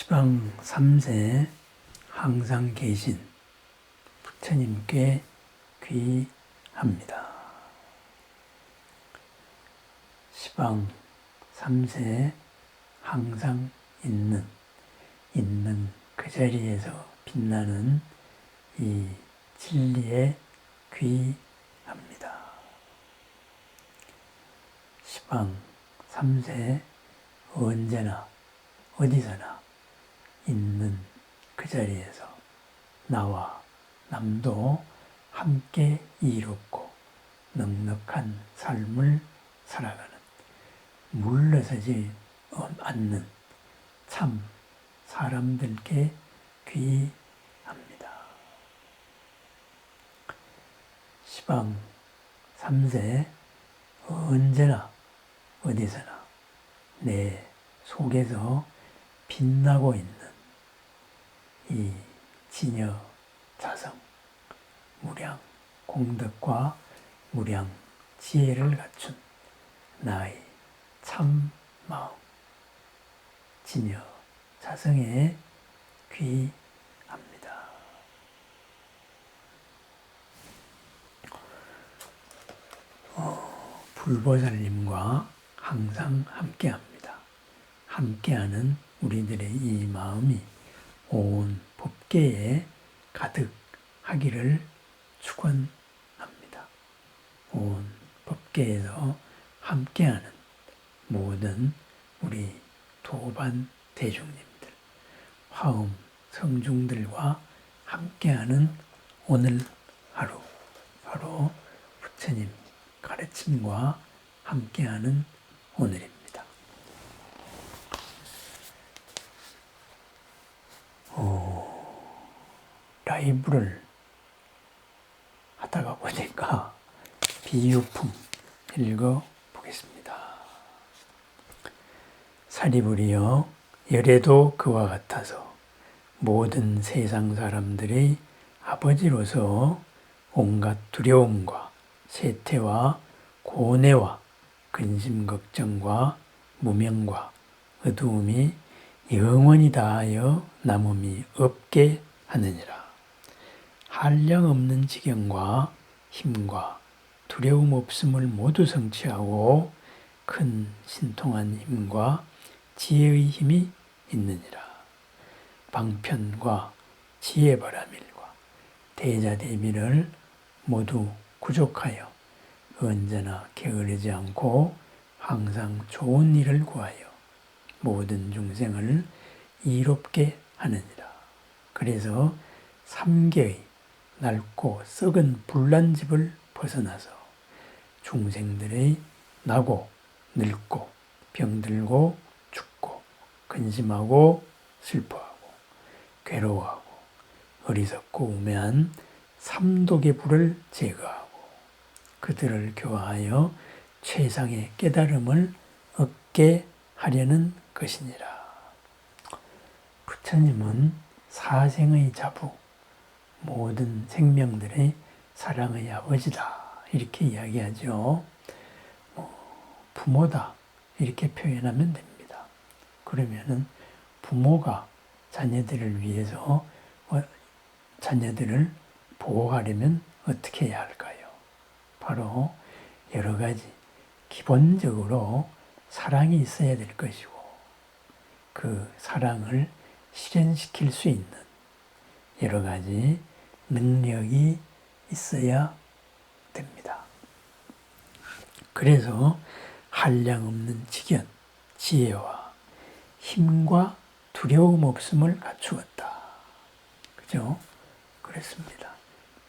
시방 3세 항상 계신 부처님께 귀합니다. 시방 3세 항상 있는 그 자리에서 빛나는 이 진리에 귀합니다. 시방 3세 언제나 어디서나 있는 그 자리에서 나와 남도 함께 이롭고 넉넉한 삶을 살아가는 물러서지 않는 참 사람들께 귀합니다. 시방 3세 언제나 어디서나 내 속에서 빛나고 있는 이 진여 자성, 무량 공덕과 무량 지혜를 갖춘 나의 참 마음, 진여 자성에 귀합니다. 불보살님과 항상 함께합니다. 함께하는 우리들의 이 마음이 온 법계에 가득하기를 축원합니다. 온 법계에서 함께하는 모든 우리 도반 대중님들, 화엄 성중들과 함께하는 오늘 하루, 바로 부처님 가르침과 함께하는 오늘입니다. 라이브를 하다가 보니까 비유품 읽어보겠습니다. 사리부리여, 열애도 그와 같아서 모든 세상 사람들의 아버지로서 온갖 두려움과 세태와 고뇌와 근심 걱정과 무명과 어두움이 영원히 다하여 남음이 없게 하느니라. 한량없는 지경과 힘과 두려움 없음을 모두 성취하고 큰 신통한 힘과 지혜의 힘이 있느니라. 방편과 지혜바라밀과 대자대비를 모두 구족하여 언제나 게으르지 않고 항상 좋은 일을 구하여 모든 중생을 이롭게 하느니라. 그래서 삼계의 낡고 썩은 불난집을 벗어나서 중생들의 나고 늙고 병들고 죽고 근심하고 슬퍼하고 괴로워하고 어리석고 우매한 삼독의 불을 제거하고 그들을 교화하여 최상의 깨달음을 얻게 하려는 것이니라. 부처님은 사생의 자부, 모든 생명들의 사랑의 아버지다, 이렇게 이야기하죠. 부모다, 이렇게 표현하면 됩니다. 그러면은 부모가 자녀들을 위해서 자녀들을 보호하려면 어떻게 해야 할까요? 바로 여러 가지 기본적으로 사랑이 있어야 될 것이고 그 사랑을 실현시킬 수 있는 여러 가지 능력이 있어야 됩니다. 그래서 한량없는 지견, 지혜와 힘과 두려움 없음을 갖추었다. 그죠? 그렇습니다.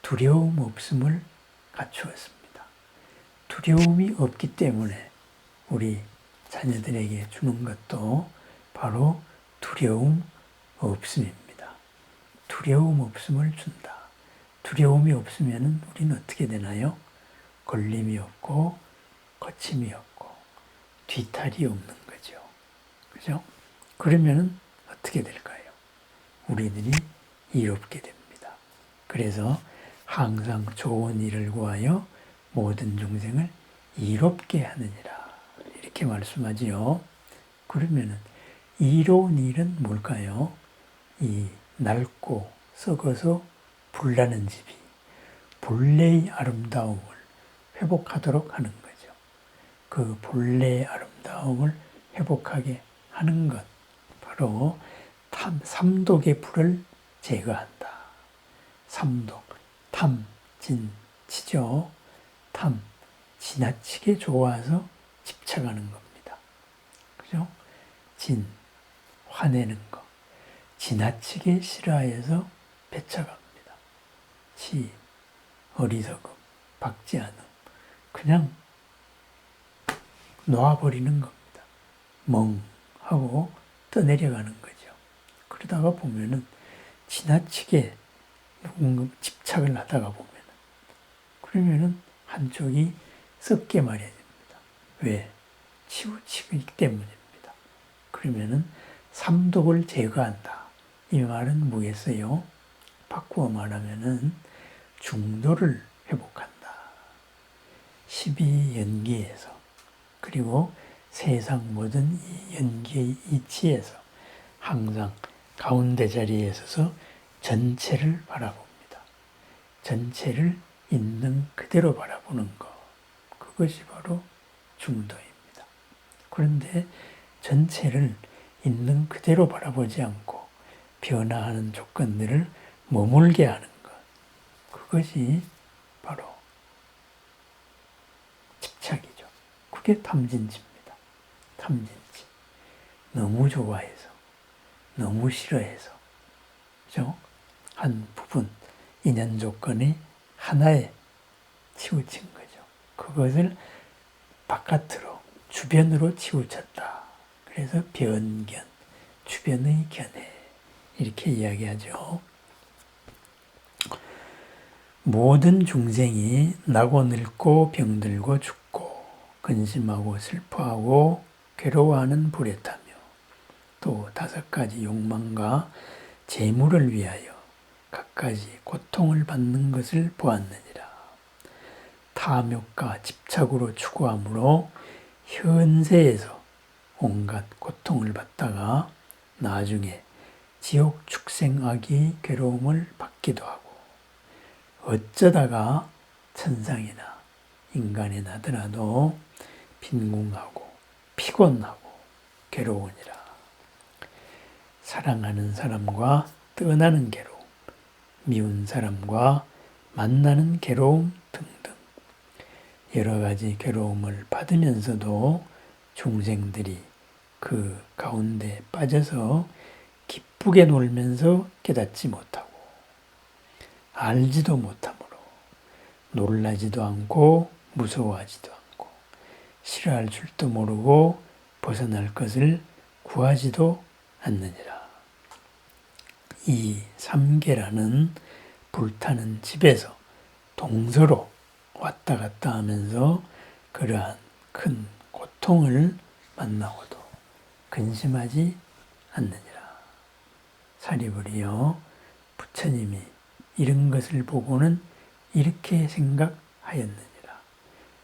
두려움 없음을 갖추었습니다. 두려움이 없기 때문에 우리 자녀들에게 주는 것도 바로 두려움 없음입니다. 두려움 없음을 준다. 두려움이 없으면 우리는 어떻게 되나요? 걸림이 없고 거침이 없고 뒤탈이 없는 거죠. 그죠? 그러면 어떻게 될까요? 우리들이 이롭게 됩니다. 그래서 항상 좋은 일을 구하여 모든 중생을 이롭게 하느니라, 이렇게 말씀하지요. 그러면은 이로운 일은 뭘까요? 이 낡고 썩어서 불나는 집이 본래의 아름다움을 회복하도록 하는 거죠. 그 본래의 아름다움을 회복하게 하는 것, 바로 삼독의 불을 제거한다. 삼독, 탐, 진, 치죠. 탐, 지나치게 좋아서 집착하는 겁니다. 그죠? 진, 화내는 거. 지나치게 싫어해서 배척합니다. 치, 어리석음, 박지 않음. 그냥 놓아버리는 겁니다. 멍하고 떠내려가는 거죠. 그러다가 보면은 지나치게 집착을 하다가 그러면은 한쪽이 썩게 마련입니다. 왜? 치우치기 때문입니다. 그러면은 삼독을 제거한다. 이 말은 뭐겠어요? 바꾸어 말하면은 중도를 회복한다. 12연기에서 그리고 세상 모든 이 연기의 이치에서 항상 가운데 자리에 서서 전체를 바라봅니다. 전체를 있는 그대로 바라보는 것. 그것이 바로 중도입니다. 그런데 전체를 있는 그대로 바라보지 않고 변화하는 조건들을 머물게 하는 것. 그것이 바로 집착이죠. 그게 탐진치입니다. 탐진치. 너무 좋아해서, 너무 싫어해서, 그죠? 한 부분, 인연 조건이 하나에 치우친 거죠. 그것을 바깥으로, 주변으로 치우쳤다. 그래서 변견, 주변의 견해. 이렇게 이야기하죠. 모든 중생이 나고 늙고 병들고 죽고 근심하고 슬퍼하고 괴로워하는 불에 타며 또 5가지 욕망과 재물을 위하여 갖가지 고통을 받는 것을 보았느니라. 탐욕과 집착으로 추구함으로 현세에서 온갖 고통을 받다가 나중에 지옥 축생악의 괴로움을 받기도 하고 어쩌다가 천상이나 인간에 나더라도 빈궁하고 피곤하고 괴로우니라. 사랑하는 사람과 떠나는 괴로움, 미운 사람과 만나는 괴로움 등등 여러 가지 괴로움을 받으면서도 중생들이 그 가운데 빠져서 기쁘게 놀면서 깨닫지 못하고 알지도 못하므로 놀라지도 않고 무서워하지도 않고 싫어할 줄도 모르고 벗어날 것을 구하지도 않느니라. 이 삼계라는 불타는 집에서 동서로 왔다 갔다 하면서 그러한 큰 고통을 만나고도 근심하지 않느니라. 사리불이여, 부처님이 이런 것을 보고는 이렇게 생각하였느니라.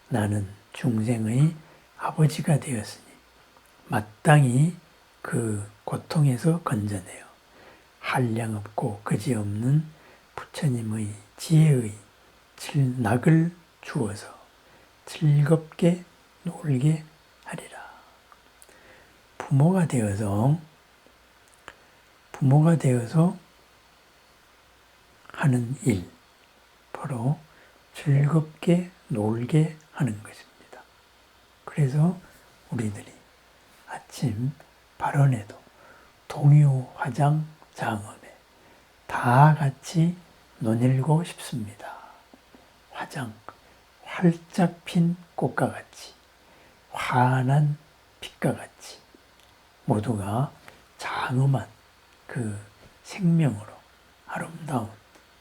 나는 중생의 아버지가 되었으니 마땅히 그 고통에서 건져내어 한량없고 그지없는 부처님의 지혜의 낙을 주어서 즐겁게 놀게 하리라. 부모가 되어서 하는 일, 바로 즐겁게 놀게 하는 것입니다. 그래서 우리들이 아침 발언에도 동요, 화장, 장엄에 다 같이 논일고 싶습니다. 화장, 활짝 핀 꽃과 같이, 환한 빛과 같이 모두가 장엄한 그 생명으로 아름다운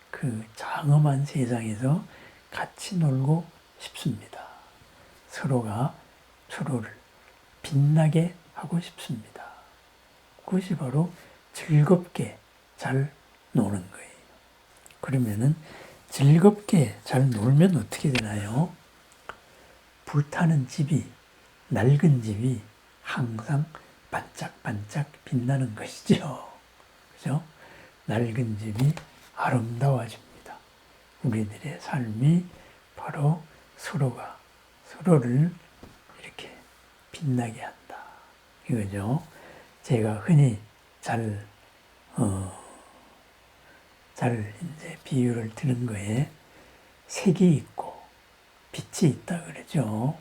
그 장엄한 세상에서 같이 놀고 싶습니다. 서로가 서로를 빛나게 하고 싶습니다. 그것이 바로 즐겁게 잘 노는 거예요. 그러면은 즐겁게 잘 놀면 어떻게 되나요? 불타는 집이, 낡은 집이 항상 반짝반짝 빛나는 것이죠. 그죠? 낡은 집이 아름다워집니다. 우리들의 삶이 바로 서로가 서로를 이렇게 빛나게 한다. 이거죠. 제가 흔히 잘 이제 비유를 드는 거에 색이 있고 빛이 있다 그러죠.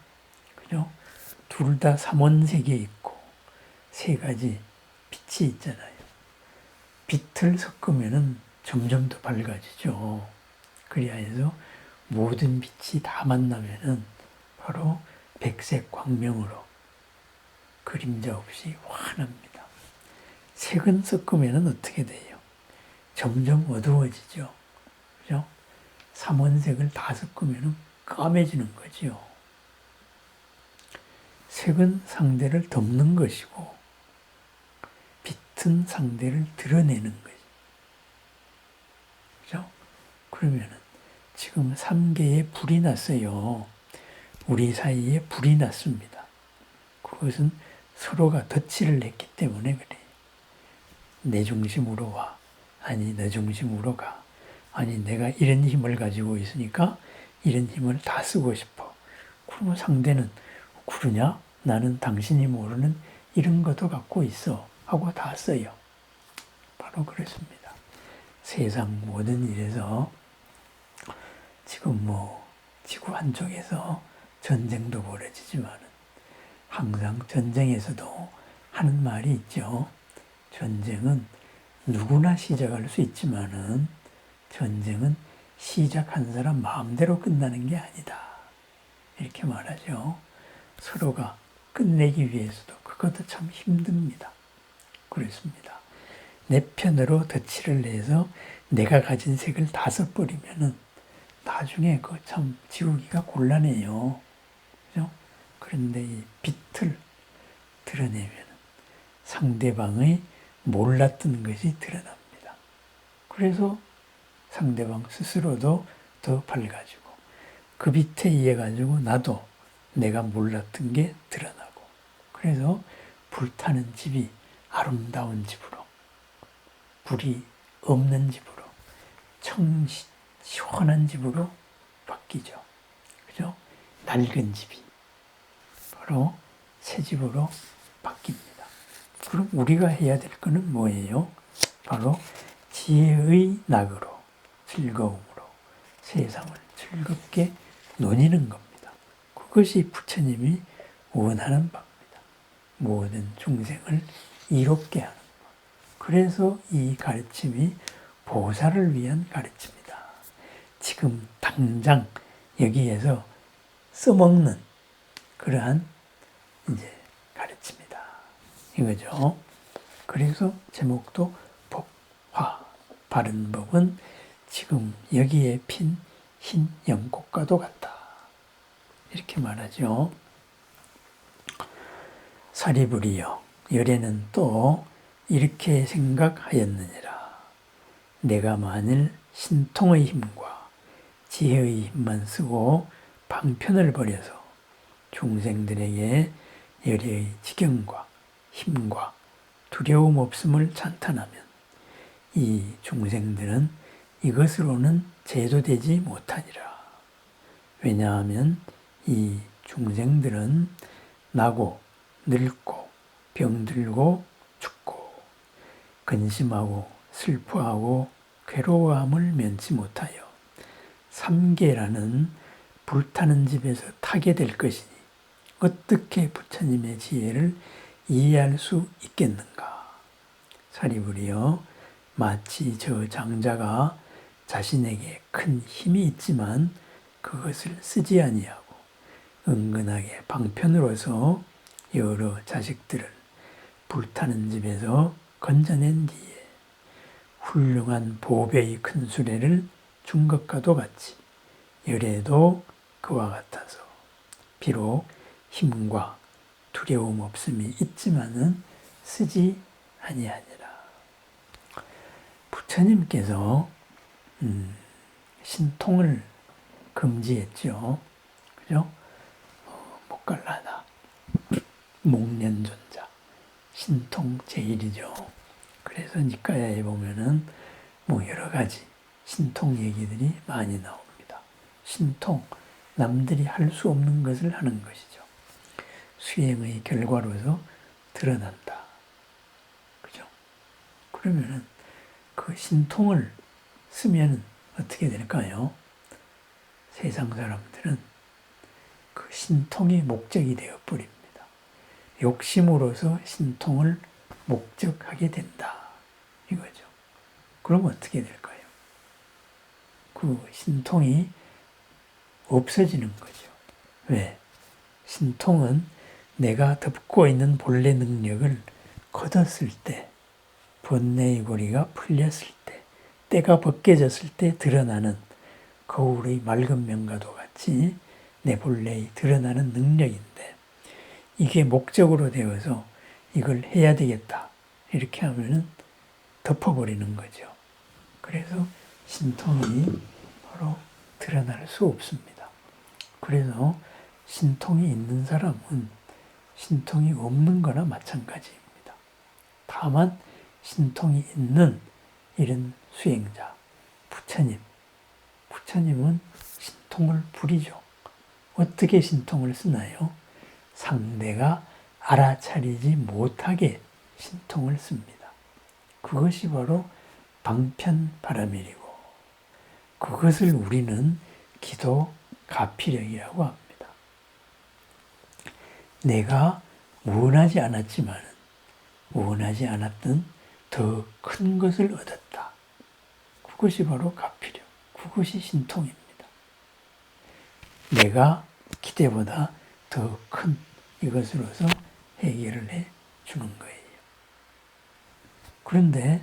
그죠? 둘 다 삼원색이 있고 세 가지 빛이 있잖아요. 빛을 섞으면은 점점 더 밝아지죠. 그래야 해서 모든 빛이 다 만나면은 바로 백색 광명으로 그림자 없이 환합니다. 색은 섞으면은 어떻게 돼요? 점점 어두워지죠. 그죠? 삼원색을 다 섞으면은 까매지는 거죠. 색은 상대를 덮는 것이고 빛은 상대를 드러내는 거죠. 그죠? 그러면은 지금 3개의 불이 났어요. 우리 사이에 불이 났습니다. 그것은 서로가 덧칠을 했기 때문에 그래. 내 중심으로 와. 아니 너 중심으로 가. 아니 내가 이런 힘을 가지고 있으니까 이런 힘을 다 쓰고 싶어. 그러면 상대는 그러냐? 나는 당신이 모르는 이런 것도 갖고 있어. 하고 다 써요. 바로 그렇습니다. 세상 모든 일에서 지금 지구 한쪽에서 전쟁도 벌어지지만 항상 전쟁에서도 하는 말이 있죠. 전쟁은 누구나 시작할 수 있지만은 전쟁은 시작한 사람 마음대로 끝나는 게 아니다. 이렇게 말하죠. 서로가 끝내기 위해서도 그것도 참 힘듭니다. 그렇습니다. 내 편으로 덧칠을 해서 내가 가진 색을 다 써버리면은 나중에 그 참 지우기가 곤란해요. 그죠? 그런데 이 빛을 드러내면 상대방의 몰랐던 것이 드러납니다. 그래서 상대방 스스로도 더 밝아지고 그 빛에 의해 가지고 나도 내가 몰랐던 게 드러나고 그래서 불타는 집이 아름다운 집으로 불이 없는 집으로 시원한 집으로 바뀌죠. 그죠? 낡은 집이 바로 새 집으로 바뀝니다. 그럼 우리가 해야 될 거는 뭐예요? 바로 지혜의 낙으로 즐거움으로 세상을 즐겁게 논이는 겁니다. 그것이 부처님이 원하는 바입니다. 모든 중생을 이롭게 하는 것. 그래서 이 가르침이 보살을 위한 가르침이다. 지금 당장 여기에서 써먹는 그러한 이제 가르침이다. 이거죠. 그래서 제목도 법화, 바른 법은 지금 여기에 핀 흰 연꽃과도 같다. 이렇게 말하죠. 사리부리여, 열애는 또 이렇게 생각하였느니라. 내가 만일 신통의 힘과 지혜의 힘만 쓰고 방편을 버려서 중생들에게 열애의 지경과 힘과 두려움 없음을 찬탄하면 이 중생들은 이것으로는 제도되지 못하니라. 왜냐하면 이 중생들은 나고 늙고 병들고 죽고 근심하고 슬퍼하고 괴로워함을 면치 못하여 삼계라는 불타는 집에서 타게 될 것이니 어떻게 부처님의 지혜를 이해할 수 있겠는가? 사리부리여, 마치 저 장자가 자신에게 큰 힘이 있지만 그것을 쓰지 아니하고 은근하게 방편으로서 여러 자식들을 불타는 집에서 건져낸 뒤에 훌륭한 보배의 큰 수레를 준 것과도 같이 열애도 그와 같아서 비록 힘과 두려움 없음이 있지만은 쓰지 아니하니라. 부처님께서 신통을 금지했죠. 그죠? 목갈라나, 목련존자, 신통 제일이죠. 그래서 니까야에 보면은 뭐 여러 가지 신통 얘기들이 많이 나옵니다. 신통, 남들이 할 수 없는 것을 하는 것이죠. 수행의 결과로서 드러난다. 그죠? 그러면은 그 신통을 쓰면 어떻게 될까요? 세상 사람들은 그 신통이 목적이 되어버립니다. 욕심으로서 신통을 목적하게 된다. 이거죠. 그럼 어떻게 될까요? 그 신통이 없어지는 거죠. 왜? 신통은 내가 덮고 있는 본래 능력을 거뒀을 때, 번뇌의 고리가 풀렸을 때, 때가 벗겨졌을 때 드러나는 거울의 맑은 면과도 같이 내 본래의 드러나는 능력인데, 이게 목적으로 되어서 이걸 해야 되겠다 이렇게 하면은 덮어버리는 거죠. 그래서 신통이 바로 드러날 수 없습니다. 그래서 신통이 있는 사람은 신통이 없는 거나 마찬가지입니다. 다만 신통이 있는 이런 수행자, 부처님은 신통을 부리죠. 어떻게 신통을 쓰나요? 상대가 알아차리지 못하게 신통을 씁니다. 그것이 바로 방편바라밀이고, 그것을 우리는 기도 가피력이라고 합니다. 내가 원하지 않았지만 원하지 않았던 더 큰 것을 얻었다. 그것이 바로 가피력, 그것이 신통입니다. 내가 기대보다 더 큰 이것으로서 해결을 해 주는 거예요. 그런데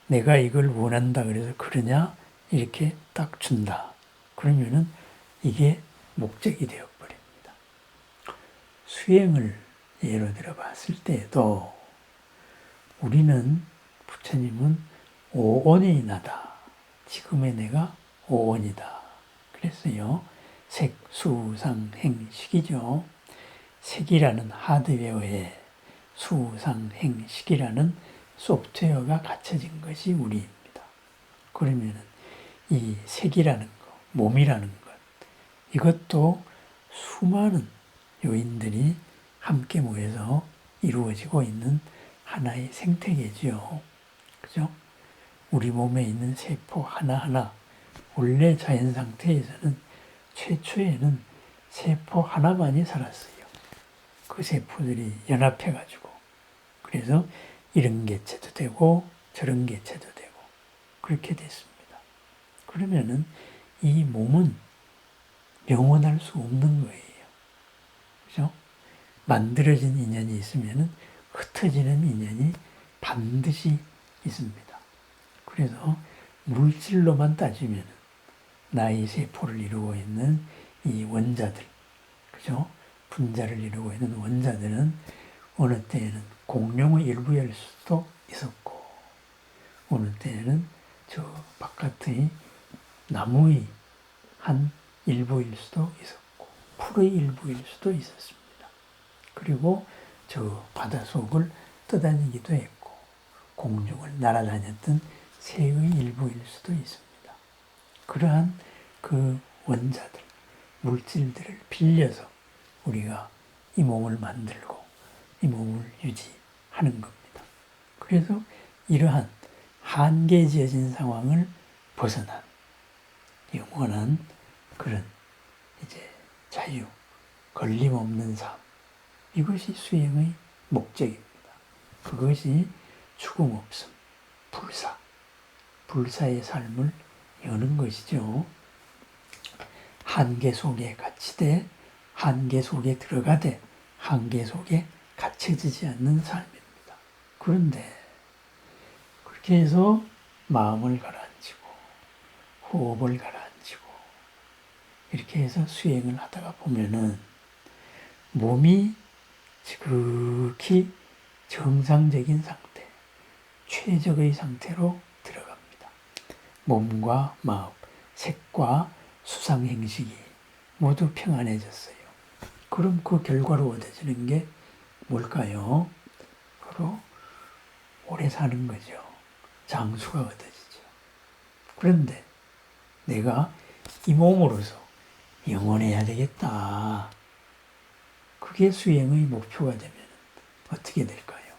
내가 이걸 원한다 그래서 그러냐? 이렇게 딱 준다. 그러면은 이게 목적이 되어버립니다. 수행을 예로 들어 봤을 때도 우리는, 부처님은 오온이 나다. 지금의 내가 오온이다. 그랬어요. 색, 수, 상, 행, 식이죠. 색이라는 하드웨어에 수, 상, 행, 식이라는 소프트웨어가 갖춰진 것이 우리입니다. 그러면은 이 색이라는 것, 몸이라는 것, 이것도 수많은 요인들이 함께 모여서 이루어지고 있는 하나의 생태계지요. 그죠? 우리 몸에 있는 세포 하나하나, 원래 자연 상태에서는 최초에는 세포 하나만이 살았어요. 그 세포들이 연합해가지고, 그래서 이런 개체도 되고 저런 개체도 되고 그렇게 됐습니다. 그러면은 이 몸은 영원할 수 없는 거예요. 그죠? 만들어진 인연이 있으면은 흩어지는 인연이 반드시 있습니다. 그래서 물질로만 따지면 나의 세포를 이루고 있는 이 원자들, 그죠? 분자를 이루고 있는 원자들은 어느 때에는 공룡의 일부일 수도 있었고, 어느 때에는 저 바깥의 나무의 한 일부일 수도 있었고, 풀의 일부일 수도 있었습니다. 그리고 저 바닷속을 떠다니기도 했고, 공중을 날아다녔던 새의 일부일 수도 있습니다. 그러한 그 원자들, 물질들을 빌려서 우리가 이 몸을 만들고 이 몸을 유지하는 겁니다. 그래서 이러한 한계지어진 상황을 벗어난 영원한 그런 이제 자유, 걸림없는 삶, 이것이 수행의 목적입니다. 그것이 죽음 없음, 불사의 삶을 여는 것이죠. 한계 속에 갇히되 한계 속에 들어가되 한계 속에 갇혀지지 않는 삶입니다. 그런데 그렇게 해서 마음을 가라앉히고 호흡을 가라앉히고 이렇게 해서 수행을 하다가 보면은 몸이 지극히 정상적인 상태, 최적의 상태로 들어갑니다. 몸과 마음, 색과 수상행식이 모두 평안해졌어요. 그럼 그 결과로 얻어지는 게 뭘까요? 바로 바로 오래 사는 거죠. 장수가 얻어지죠. 그런데 내가 이 몸으로서 영원해야 되겠다. 그게 수행의 목표가 되면 어떻게 될까요?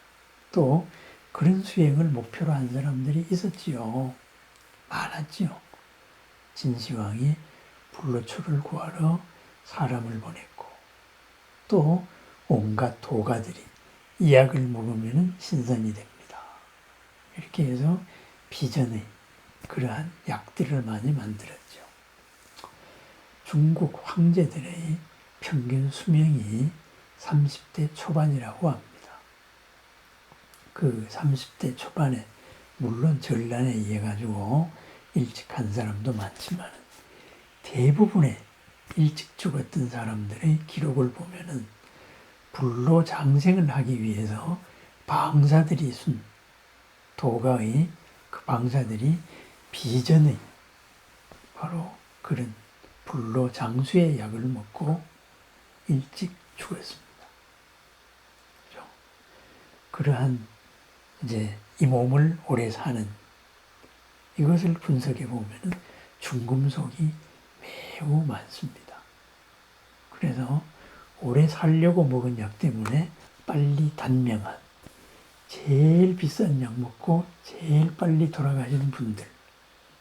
또 그런 수행을 목표로 한 사람들이 있었지요. 많았지요. 진시황이 불로초를 구하러 사람을 보냈고 또 온갖 도가들이 이 약을 먹으면 신선이 됩니다. 이렇게 해서 비전의 그러한 약들을 많이 만들었죠. 중국 황제들의 평균 수명이 30대 초반이라고 합니다. 그 30대 초반에 물론 전란에 의해 가지고 일찍 간 사람도 많지만 대부분의 일찍 죽었던 사람들의 기록을 보면은 불로 장생을 하기 위해서 방사들이 도가의 그 방사들이 비전의 바로 그런 불로 장수의 약을 먹고 일찍 죽었습니다. 그렇죠? 그러한 이제 이 몸을 오래 사는 이것을 분석해 보면은 중금속이 매우 많습니다. 그래서 오래 살려고 먹은 약 때문에 빨리 단명한 제일 비싼 약 먹고 제일 빨리 돌아가시는 분들,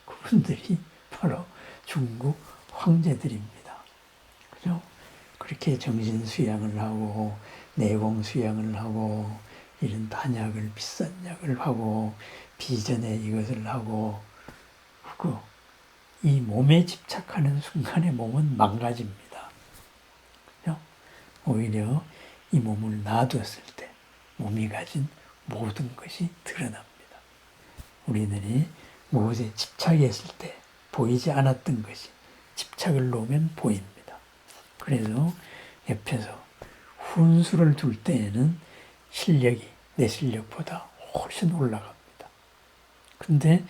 그분들이 바로 중국 황제들입니다. 그죠? 그렇게 정신 수양을 하고 내공 수양을 하고 이런 단약을 비싼 약을 하고 비전에 이것을 하고 이 몸에 집착하는 순간에 몸은 망가집니다. 그죠? 오히려 이 몸을 놔두었을 때 몸이 가진 모든 것이 드러납니다. 우리들이 무엇에 집착했을 때 보이지 않았던 것이 집착을 놓으면 보입니다. 그래서 옆에서 훈수를 둘 때에는 실력이 내 실력보다 훨씬 올라갑니다. 근데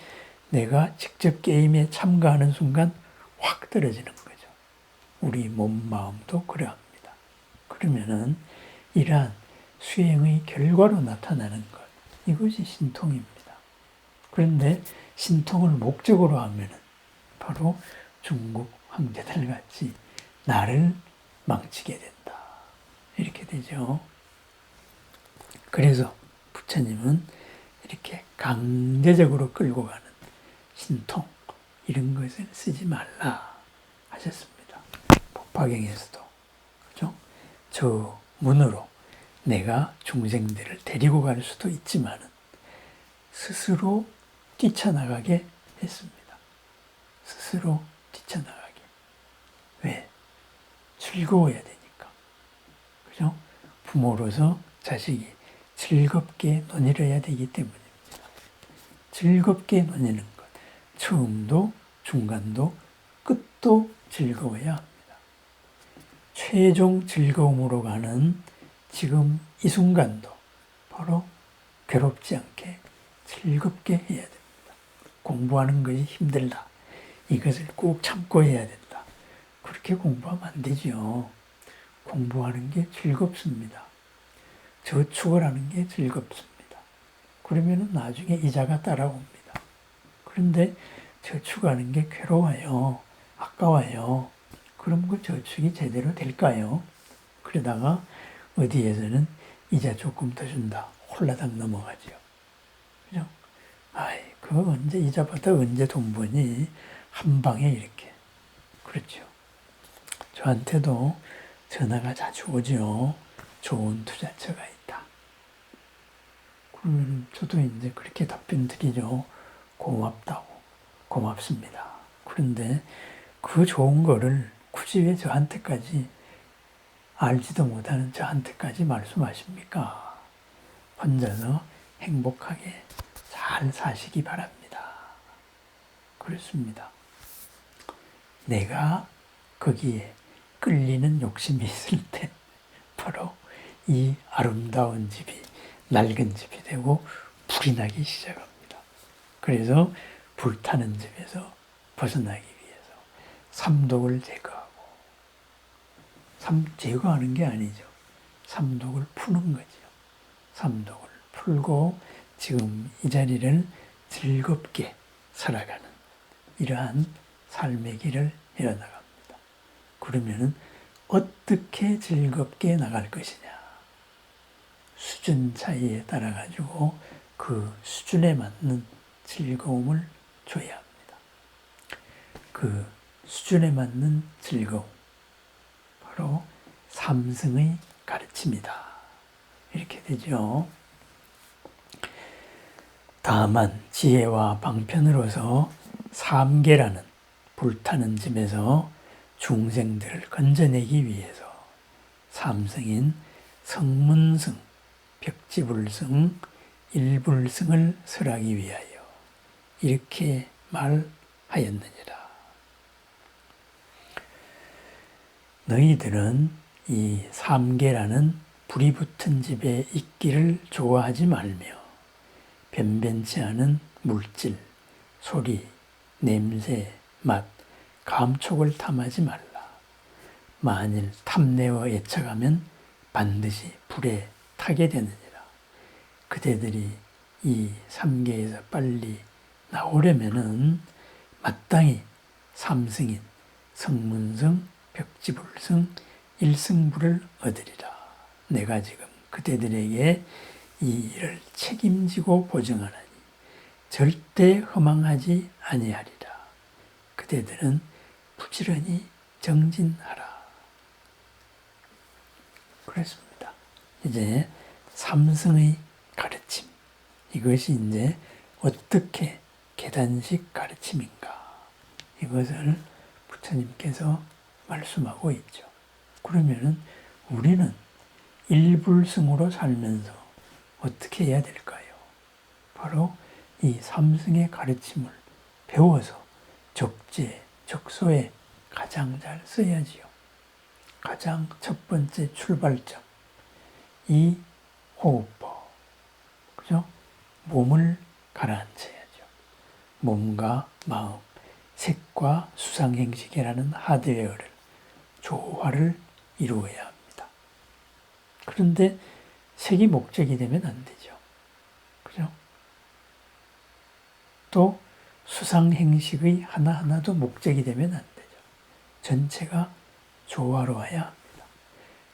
내가 직접 게임에 참가하는 순간 확 떨어지는 거죠. 우리 몸, 마음도 그러합니다. 그러면은 이러한 수행의 결과로 나타나는 것, 이것이 신통입니다. 그런데 신통을 목적으로 하면은 바로 중국 황제들 같이 나를 망치게 된다. 이렇게 되죠. 그래서 부처님은 이렇게 강제적으로 끌고 가는 신통, 이런 것을 쓰지 말라 하셨습니다. 법화경에서도. 그죠? 저 문으로 내가 중생들을 데리고 갈 수도 있지만 스스로 뛰쳐나가게 했습니다. 스스로 뛰쳐나가게. 왜? 즐거워야 되니까. 그죠? 부모로서 자식이 즐겁게 논의해야 되기 때문입니다. 즐겁게 논의는 것. 처음도, 중간도, 끝도 즐거워야 합니다. 최종 즐거움으로 가는 지금 이 순간도 바로 괴롭지 않게 즐겁게 해야 됩니다. 공부하는 것이 힘들다. 이것을 꼭 참고 해야 된다. 그렇게 공부하면 안 되죠. 공부하는 게 즐겁습니다. 저축을 하는 게 즐겁습니다. 그러면 나중에 이자가 따라옵니다. 그런데 저축하는 게 괴로워요. 아까워요. 그럼 그 저축이 제대로 될까요? 그러다가 어디에서는 이자 조금 더 준다. 홀라당 넘어가죠. 그죠? 아이, 그거 언제 이자 받아 언제 돈 버니? 한 방에 이렇게. 그렇죠. 저한테도 전화가 자주 오죠. 좋은 투자처가 있다. 그러면 저도 이제 그렇게 답변 드리죠. 고맙다고. 고맙습니다. 그런데 그 좋은 거를 굳이 왜 저한테까지 알지도 못하는 저한테까지 말씀하십니까? 혼자서 행복하게 잘 사시기 바랍니다. 그렇습니다. 내가 거기에 끌리는 욕심이 있을 때 바로 이 아름다운 집이 낡은 집이 되고 불이 나기 시작합니다. 그래서 불타는 집에서 벗어나기 위해서 삼독을 제거하고, 제거하는 게 아니죠. 삼독을 푸는 거죠. 삼독을 풀고 지금 이 자리를 즐겁게 살아가는 이러한 삶의 길을 이어나갑니다. 그러면은 어떻게 즐겁게 나갈 것이냐. 수준 차이에 따라 가지고 그 수준에 맞는 즐거움을 줘야 합니다. 그 수준에 맞는 즐거움, 바로 삼승의 가르침이다. 이렇게 되죠. 다만 지혜와 방편으로서 삼계라는 불타는 집에서 중생들을 건져내기 위해서 삼승인 성문승, 벽지불승, 일불승을 설하기 위하여 이렇게 말하였느니라. 너희들은 이 삼계라는 불이 붙은 집에 있기를 좋아하지 말며 변변치 않은 물질, 소리, 냄새, 맛, 감촉을 탐하지 말라. 만일 탐내어 애착하면 반드시 불에 타게 되느니라. 그대들이 이 삼계에서 빨리 나오려면은 마땅히 삼승인 성문승, 벽지불승, 일승불을 얻으리라. 내가 지금 그대들에게 이 일을 책임지고 보증하나니 절대 허망하지 아니하리라. 그대들은 부지런히 정진하라. 그렇습니다. 이제 삼승의 가르침, 이것이 이제 어떻게 계단식 가르침인가, 이것을 부처님께서 말씀하고 있죠. 그러면은 우리는 일불승으로 살면서 어떻게 해야 될까요? 바로 이 삼승의 가르침을 배워서 적재, 적소에 가장 잘 써야지요. 가장 첫 번째 출발점, 이 호흡법, 그죠? 몸을 가라앉혀야죠. 몸과 마음, 색과 수상행식이라는 하드웨어를, 조화를 이루어야 합니다. 그런데 색이 목적이 되면 안 되죠. 그죠? 또 수상행식의 하나하나도 목적이 되면 안 되죠. 전체가 조화로워야 합니다.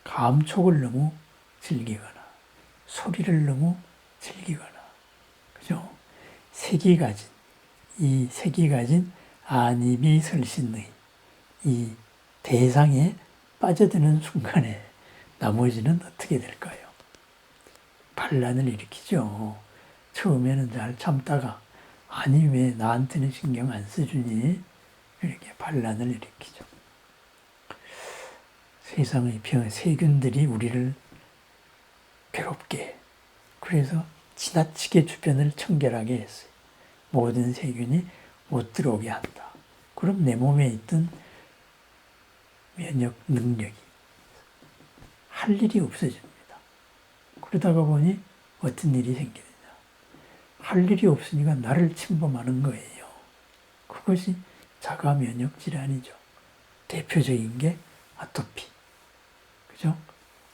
감촉을 너무 즐기거나 소리를 너무 즐기거나, 그죠? 색이 가진 안이비설신의 이 대상에 빠져드는 순간에 나머지는 어떻게 될까요? 반란을 일으키죠. 처음에는 잘 참다가 아니 왜 나한테는 신경 안 써주니? 이렇게 반란을 일으키죠. 세상의 세균들이 우리를 괴롭게 해. 그래서 지나치게 주변을 청결하게 했어요. 모든 세균이 못 들어오게 한다. 그럼 내 몸에 있던 면역 능력이 할 일이 없어집니다. 그러다가 보니 어떤 일이 생기느냐. 할 일이 없으니까 나를 침범하는 거예요. 그것이 자가 면역 질환이죠. 대표적인 게 아토피. 그죠?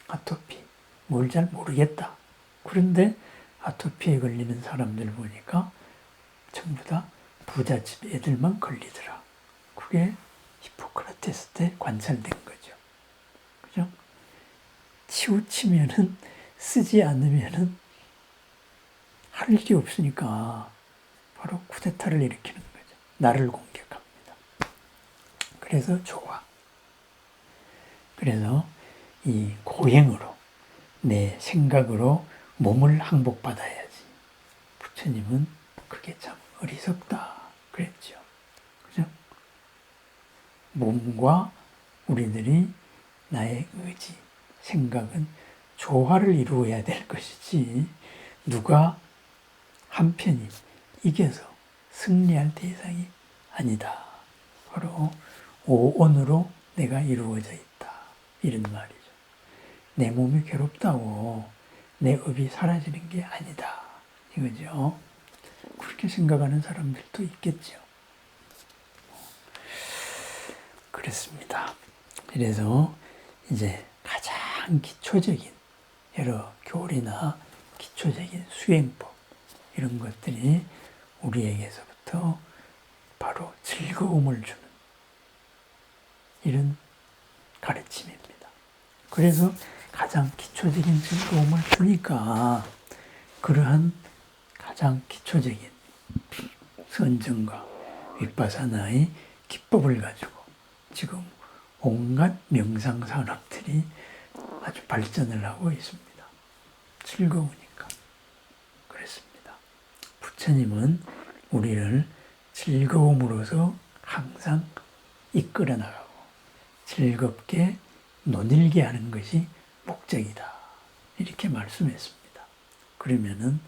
아토피. 뭘 잘 모르겠다. 그런데 아토피에 걸리는 사람들 보니까 전부 다 부잣집 애들만 걸리더라. 그게 히포크라테스 때 관찰된 거죠. 그죠? 치우치면은, 쓰지 않으면은 할 일이 없으니까 바로 쿠데타를 일으키는 거죠. 나를 공격합니다. 그래서 좋아. 그래서 이 고행으로, 내 생각으로 몸을 항복받아야지. 부처님은 그게 참 어리석다 그랬죠. 그죠? 몸과 우리들이 나의 의지, 생각은 조화를 이루어야 될 것이지, 누가 한편이 이겨서 승리할 대상이 아니다. 바로 오온으로 내가 이루어져 있다. 이런 말이죠. 내 몸이 괴롭다고 내 업이 사라지는 게 아니다. 이거죠. 그렇게 생각하는 사람들도 있겠죠. 그렇습니다. 그래서 이제 가장 기초적인 여러 교리나 기초적인 수행법, 이런 것들이 우리에게서부터 바로 즐거움을 주는 이런 가르침입니다. 그래서 가장 기초적인 즐거움을 주니까 그러한 가장 기초적인 선정과 윗바사나의 기법을 가지고 지금 온갖 명상 산업들이 아주 발전을 하고 있습니다. 즐거우니까. 그렇습니다. 부처님은 우리를 즐거움으로서 항상 이끌어 나가고 즐겁게 논일게 하는 것이 목적이다. 이렇게 말씀했습니다. 그러면은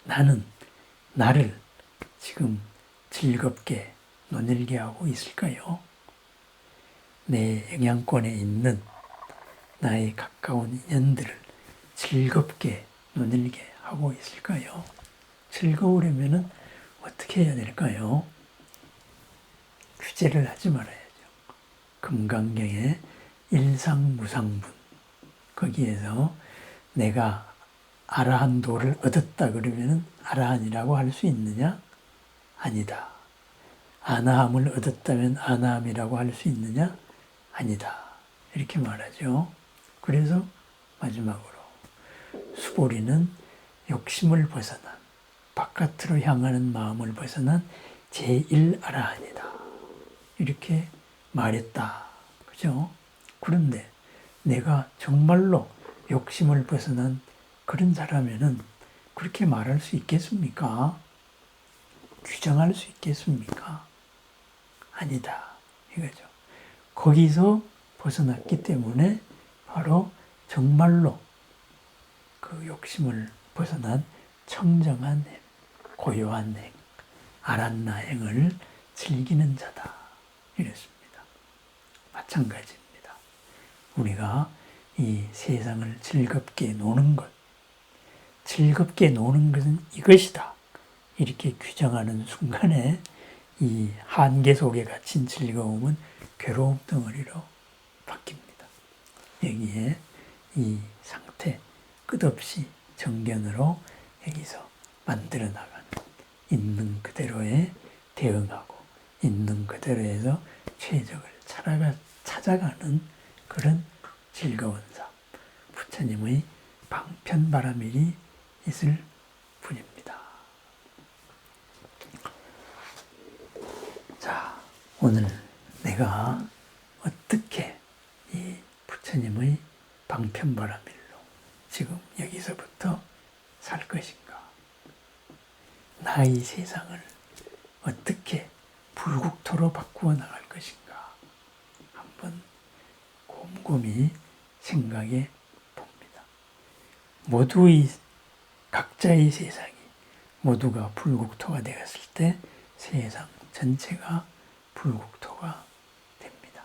나는 나를 지금 즐겁게 논일게 하고 있을까요? 내 영향권에 있는 나의 가까운 인연들을 즐겁게 논일게 하고 있을까요? 즐거우려면 어떻게 해야 될까요? 규제를 하지 말아야죠. 금강경의 일상무상분, 거기에서 내가 아라한도를 얻었다 그러면 아라한이라고 할 수 있느냐? 아니다. 아나함을 얻었다면 아나함이라고 할 수 있느냐? 아니다. 이렇게 말하죠. 그래서 마지막으로 수보리는 욕심을 벗어난, 바깥으로 향하는 마음을 벗어난 제1아라한이다. 이렇게 말했다. 그죠? 그런데 내가 정말로 욕심을 벗어난 그런 사람이면 그렇게 말할 수 있겠습니까? 규정할 수 있겠습니까? 아니다. 이거죠. 거기서 벗어났기 때문에 바로 정말로 그 욕심을 벗어난 청정한 행, 고요한 행, 아란나행을 즐기는 자다. 이랬습니다. 마찬가지입니다. 우리가 이 세상을 즐겁게 노는 것, 즐겁게 노는 것은 이것이다. 이렇게 규정하는 순간에 이 한계 속에 갇힌 즐거움은 괴로움 덩어리로 바뀝니다. 여기에 이 상태 끝없이 정견으로 여기서 만들어 나가는 있는 그대로에 대응하고 있는 그대로에서 최적을 찾아가는 그런 즐거운 삶. 부처님의 방편바라밀이 있을 뿐입니다. 자, 오늘 내가 어떻게 이 부처님의 방편바라밀로 지금 여기서부터 살 것인가? 나의 세상을 어떻게 불국토로 바꾸어 나갈 것인가? 한번 곰곰이 생각해 봅니다. 모두의 각자의 세상이 모두가 불국토가 되었을 때 세상 전체가 불국토가 됩니다.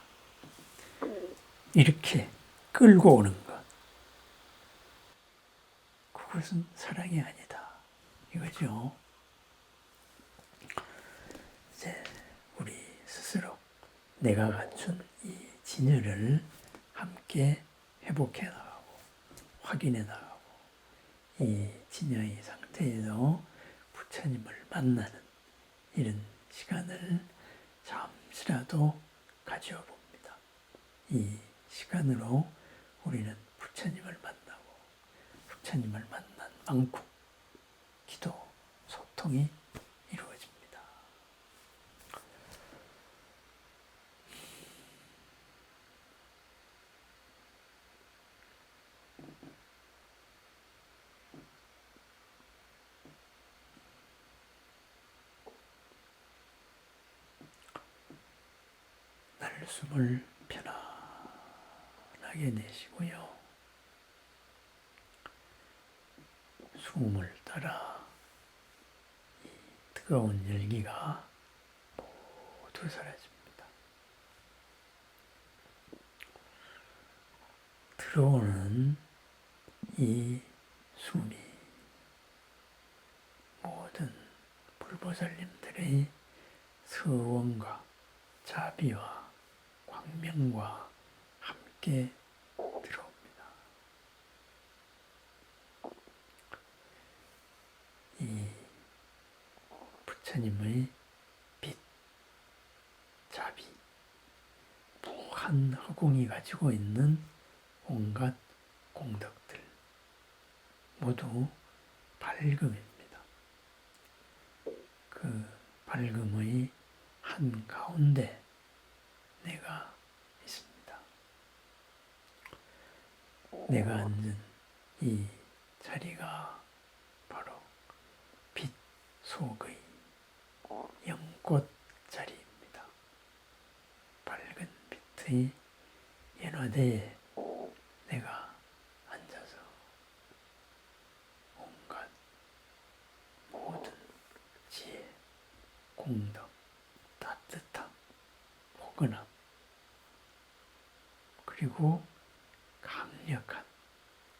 이렇게 끌고 오는 것, 그것은 사랑이 아니다. 이거죠. 이제 우리 스스로 내가 갖춘 이 진여를 함께 회복해 나가고 확인해 나가고 이 진여의 상태에서 부처님을 만나는 이런 시간을 잠시라도 가져 봅니다. 이 시간으로 우리는 부처님을 만나고 부처님을 만난 만큼 기도, 소통이 이루어집니다. 숨을 편안하게 내쉬고요. 숨을 따라 이 뜨거운 열기가 모두 사라집니다. 들어오는 이 숨이 모든 불보살님들의 서원과 자비와 광명과 함께 들어옵니다. 부처님의 빛, 자비, 무한 허공이 가지고 있는 온갖 공덕들 모두 밝음입니다. 그 밝음의 한가운데 내가 있습니다. 내가 앉은 이 자리가 바로 빛 속의 연꽃 자리입니다. 밝은 빛의 연화대에 내가 앉아서 온갖 모든 지혜, 공덕, 따뜻함, 포근함, 그리고 강력한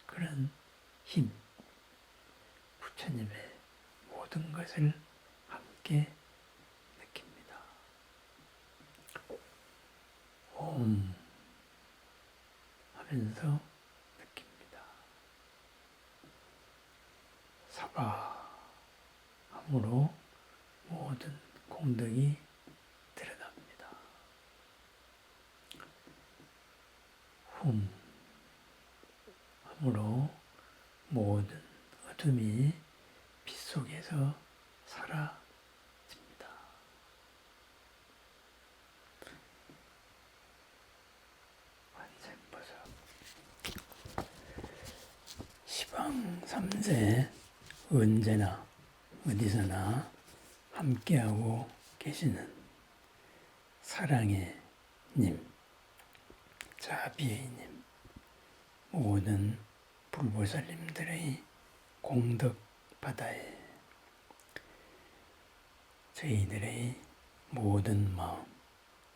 그런 힘, 부처님의 모든 것을 함께 느낍니다. 옴 하면서 느낍니다. 사바함으로 모든 공덕이 드러납니다. 훔 함으로 모든 어둠이 빛 속에서 사라집니다. 관세음보살 시방삼세 언제나 어디서나 함께하고 계시는 사랑의 님, 자비의 님, 모든 불보살님들의 공덕 바다에 저희들의 모든 마음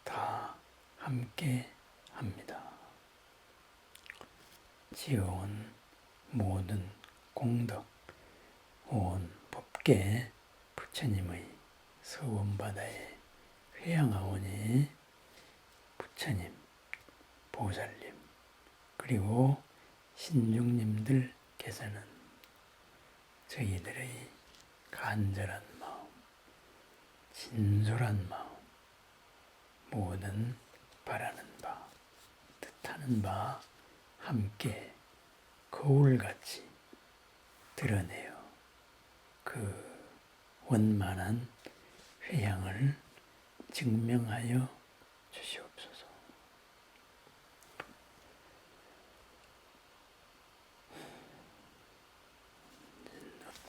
다 함께 합니다. 지어온 모든 공덕, 온 법계 부처님의 서원바다에 회양하오니 부처님, 보살님, 그리고 신중님들께서는 저희들의 간절한 마음, 진솔한 마음, 모든 바라는 바, 뜻하는 바 함께 거울같이 드러내어 그 원만한 회양을 증명하여 주시옵소서.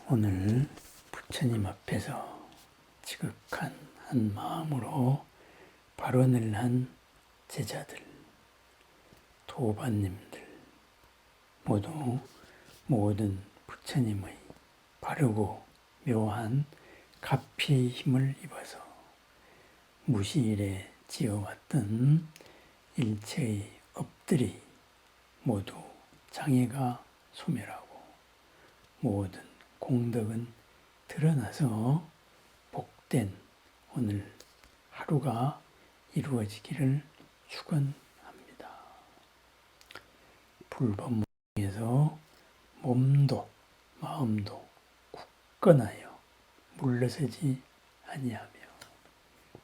오늘 부처님 앞에서 지극한 한 마음으로 발언을 한 제자들, 도반님들 모두 모든 부처님의 바르고 묘한 가피의 힘을 입어서 무시일에 지어왔던 일체의 업들이 모두 장애가 소멸하고 모든 공덕은 드러나서 복된 오늘 하루가 이루어지기를 축원합니다. 불법에서 몸도 마음도 굳건하여 물러서지 아니하며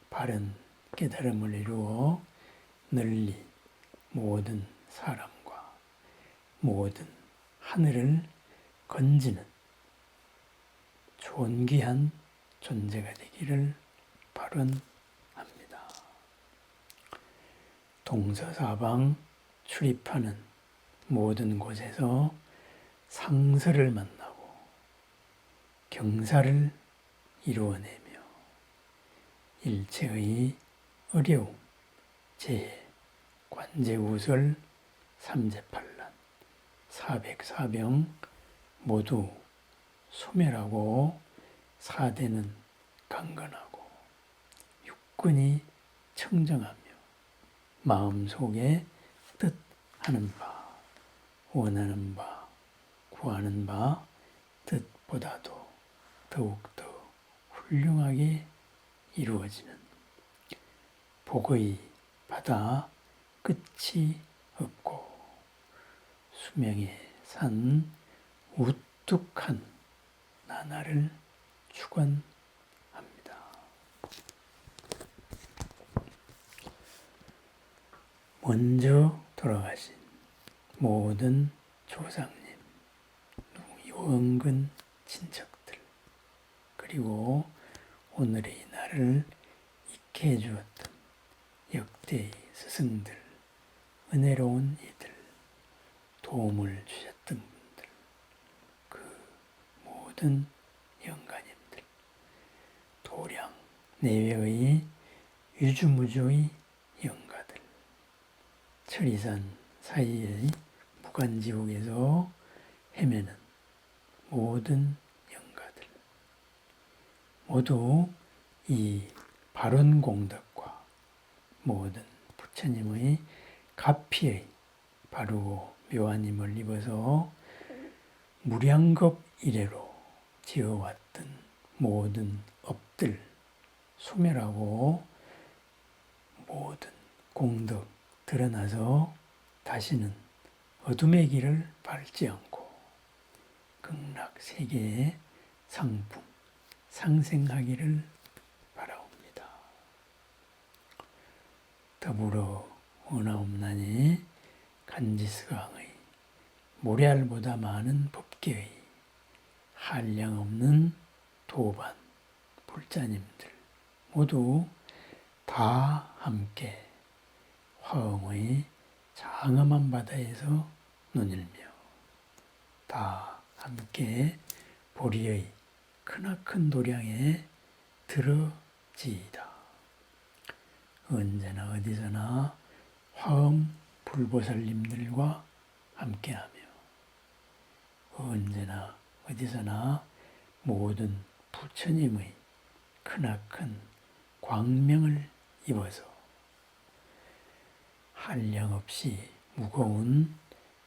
바른 깨달음을 이루어 널리 모든 사람과 모든 하늘을 건지는 존귀한 존재가 되기를 발언합니다. 동서사방 출입하는 모든 곳에서 상서를 만나고 경사를 이루어내며 일체의 어려움, 재해, 관제우설, 삼재팔란, 사백사병 모두 소멸하고 사대는 강건하고 육근이 청정하며 마음속에 뜻하는 바, 원하는 바, 구하는 바 뜻보다도 더욱더 훌륭하게 이루어지는 복의 바다 끝이 없고 수명의 산 우뚝한 나날을 축원합니다. 먼저 돌아가신 모든 조상님, 원근 친척들, 그리고 오늘의 나를 있게 해주었던 역대의 스승들, 은혜로운 이들, 도움을 주셨던 분들, 그 모든 영가님들, 도량, 내외의 유주무주의 영가들, 철이산 사이의 무간지옥에서 헤매는 모든 영가들, 모두 이 바른 공덕과 모든 부처님의 가피의 바르고 묘한 힘을 입어서 무량겁 이래로 지어왔던 모든 업들 소멸하고 모든 공덕 드러나서 다시는 어둠의 길을 밟지 않고 극락세계의 상품 상생하기를 바라옵니다. 더불어 원하옵나니 간지스강의 모래알보다 많은 법계의 한량없는 도반 불자님들 모두 다 함께 화엄의 장엄한 바다에서 논일며 다 함께 보리의 크나큰 도량에 들어지이다. 언제나 어디서나 화엄 불보살님들과 함께하며 언제나 어디서나 모든 부처님의 크나큰 광명을 입어서 한량없이 무거운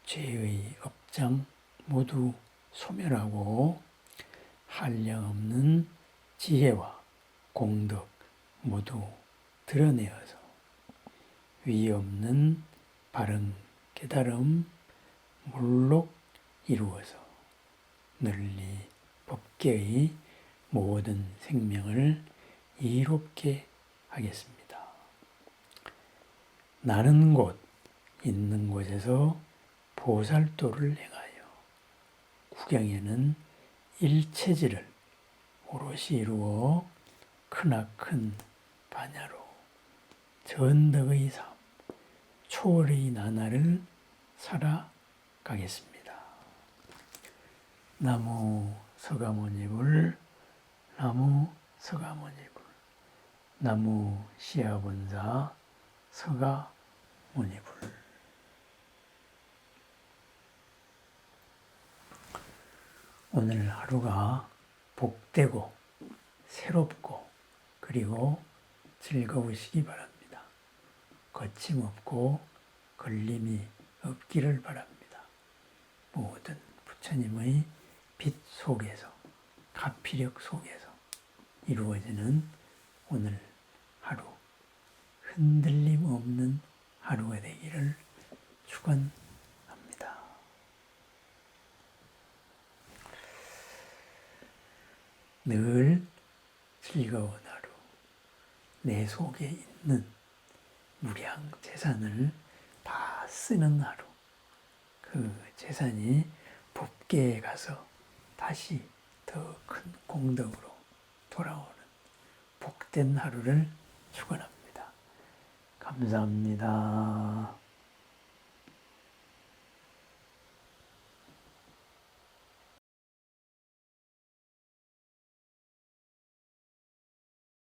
죄의 업장 모두 소멸하고 한량없는 지혜와 공덕 모두 드러내어서 위없는 바른 깨달음 몰록 이루어서 널리 법계의 모든 생명을 이롭게 하겠습니다. 나는 곳 있는 곳에서 보살도를 행하여 구경에는 일체지를 오롯이 이루어 크나큰 반야로 전덕의 삶, 초월의 나날을 살아가겠습니다. 나무 서가모니불, 나무 서가모니불, 나무 시아본사 서가모니불. 오늘 하루가 복되고 새롭고 그리고 즐거우시기 바랍니다. 거침없고 걸림이 없기를 바랍니다. 모든 부처님의 빛 속에서 가피력 속에서 이루어지는 오늘 하루 흔들림 없는 하루가 되기를 축원합니다. 늘 즐거운 하루, 내 속에 있는 무량 재산을 다 쓰는 하루, 그 재산이 법계에 가서 다시 더 큰 공덕으로 돌아오는 복된 하루를 축원합니다. 감사합니다.